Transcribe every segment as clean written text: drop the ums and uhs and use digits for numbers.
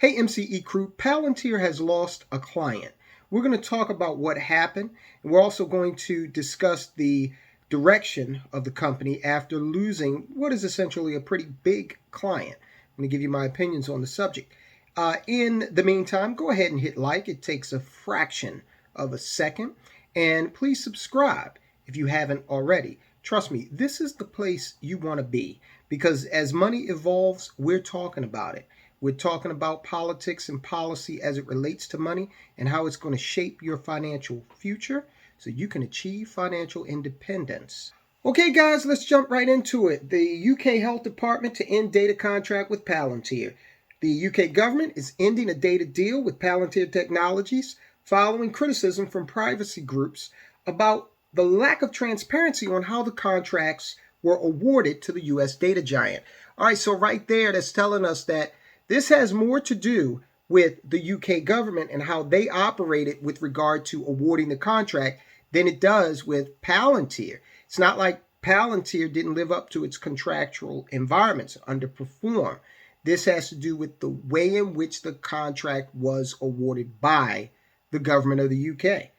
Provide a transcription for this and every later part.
Hey MCE crew, Palantir has lost a client. We're going to talk about what happened, and we're also going to discuss the direction of the company after losing what is essentially a pretty big client. I'm going to give you my opinions on the subject. In the meantime, go ahead and hit like. It takes a fraction of a second. And please subscribe if you haven't already. Trust me, this is the place you want to be because as money evolves, we're talking about it. We're talking about politics and policy as it relates to money and how it's going to shape your financial future so you can achieve financial independence. Okay, guys, let's jump right into it. The UK Health Department to end data contract with Palantir. The UK government is ending a data deal with Palantir Technologies following criticism from privacy groups about the lack of transparency on how the contracts were awarded to the US data giant. All right, so right there, that's telling us that this has more to do with the UK government and how they operated with regard to awarding the contract than it does with Palantir. It's not like Palantir didn't live up to its contractual environments, underperform. This has to do with the way in which the contract was awarded by the government of the UK.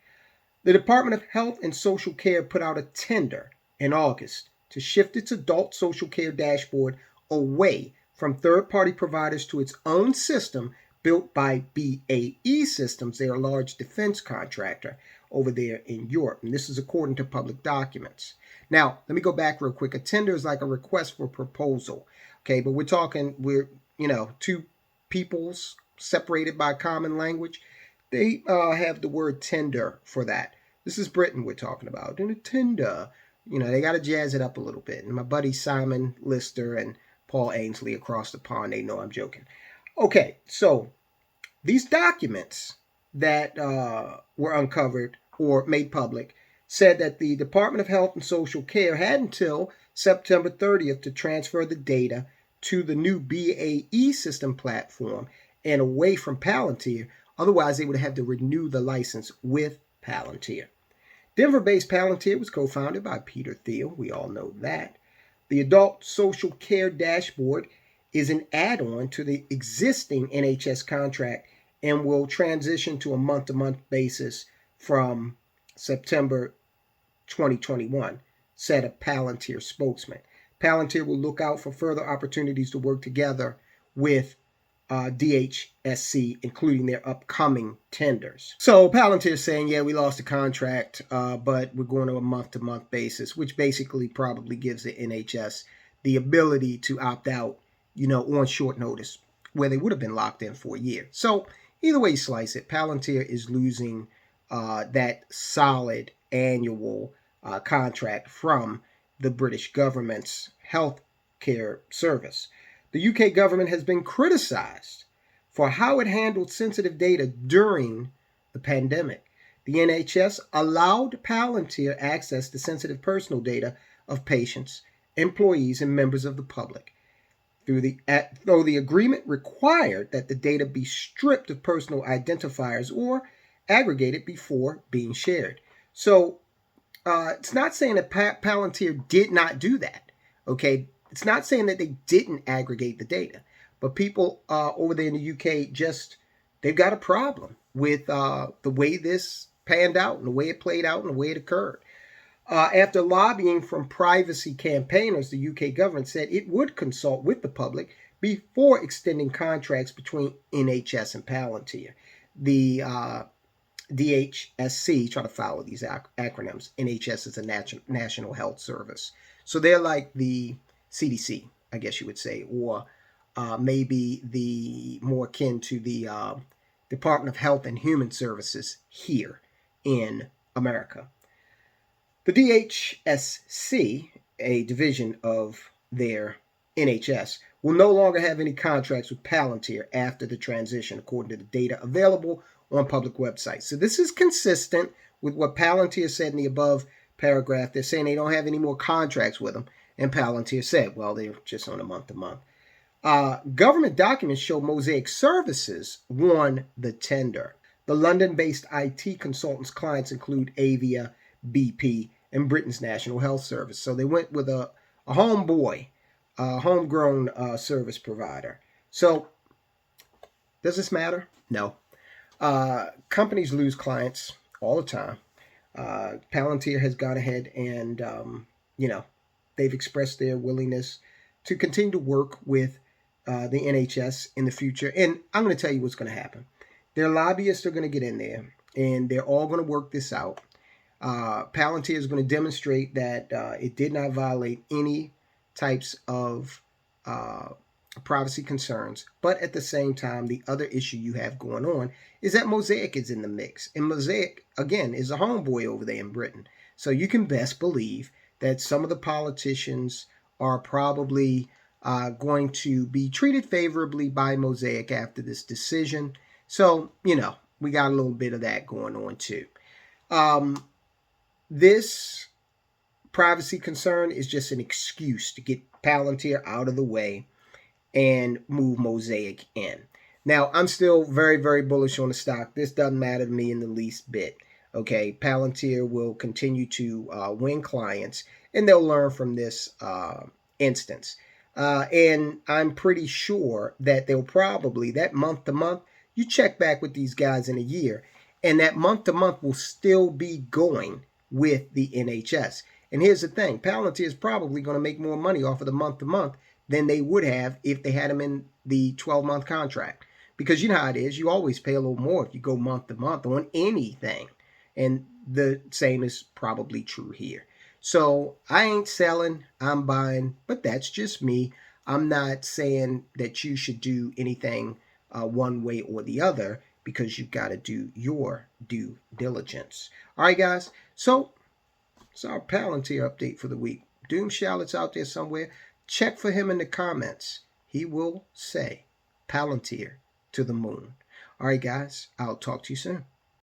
The Department of Health and Social Care put out a tender in August to shift its adult social care dashboard away from third-party providers to its own system built by BAE Systems. They are a large defense contractor over there in Europe, and this is according to public documents. Now, let me go back real quick. A tender is like a request for proposal, okay? But we're two peoples separated by common language. They have the word tender for that. This is Britain we're talking about. And a tender, they got to jazz it up a little bit. And my buddy Simon Lister and Paul Ainsley across the pond, they know I'm joking. Okay, so these documents that were uncovered or made public said that the Department of Health and Social Care had until September 30th to transfer the data to the new BAE system platform and away from Palantir. Otherwise, they would have to renew the license with Palantir. Denver-based Palantir was co-founded by Peter Thiel. We all know that. The Adult Social Care Dashboard is an add-on to the existing NHS contract and will transition to a month-to-month basis from September 2021, said a Palantir spokesman. Palantir will look out for further opportunities to work together with DHSC, including their upcoming tenders. So Palantir is saying, yeah, we lost the contract, but we're going to a month-to-month basis, which basically probably gives the NHS the ability to opt out, on short notice, where they would have been locked in for a year. So either way you slice it, Palantir is losing that solid annual contract from the British government's health care service. The UK government has been criticized for how it handled sensitive data during the pandemic. The NHS allowed Palantir access to sensitive personal data of patients, employees, and members of the public. Though the agreement required that the data be stripped of personal identifiers or aggregated before being shared. So it's not saying that Palantir did not do that, okay? It's not saying that they didn't aggregate the data, but people over there in the UK they've got a problem with the way this panned out and the way it played out and the way it occurred. After lobbying from privacy campaigners, the UK government said it would consult with the public before extending contracts between NHS and Palantir. The DHSC, try to follow these acronyms. NHS is a National Health Service. So they're like the CDC, I guess you would say, or maybe the more akin to the Department of Health and Human Services here in America. The DHSC, a division of their NHS, will no longer have any contracts with Palantir after the transition, according to the data available on public websites. So this is consistent with what Palantir said in the above paragraph. They're saying they don't have any more contracts with them. And Palantir said, well, they're just on a month-to-month. Government documents show Mosaic Services won the tender. The London-based IT consultants' clients include Avia, BP, and Britain's National Health Service. So they went with a homegrown service provider. So Does this matter? No. Companies lose clients all the time. Palantir has gone ahead and, you know, they've expressed their willingness to continue to work with the NHS in the future. And I'm going to tell you what's going to happen. Their lobbyists are going to get in there and they're all going to work this out. Palantir is going to demonstrate that it did not violate any types of uh, privacy concerns. But at the same time, the other issue you have going on is that Mosaic is in the mix. And Mosaic, again, is a homeboy over there in Britain. So you can best believe that some of the politicians are probably going to be treated favorably by Mosaic after this decision. So, you know, we got a little bit of that going on too. This privacy concern is just an excuse to get Palantir out of the way and move Mosaic in. Now, I'm still very, very bullish on the stock. This doesn't matter to me in the least bit. Okay, Palantir will continue to win clients, and they'll learn from this instance. And I'm pretty sure that they'll probably, that month to month, you check back with these guys in a year, and that month to month will still be going with the NHS. And here's the thing, Palantir is probably going to make more money off of the month to month than they would have if they had them in the 12-month contract. Because you know how it is, you always pay a little more if you go month to month on anything. And the same is probably true here. So I ain't selling, I'm buying, but that's just me. I'm not saying that you should do anything one way or the other because you've got to do your due diligence. All right, guys. So it's our Palantir update for the week. Doom Shallot's out there somewhere. Check for him in the comments. He will say Palantir to the moon. All right, guys. I'll talk to you soon.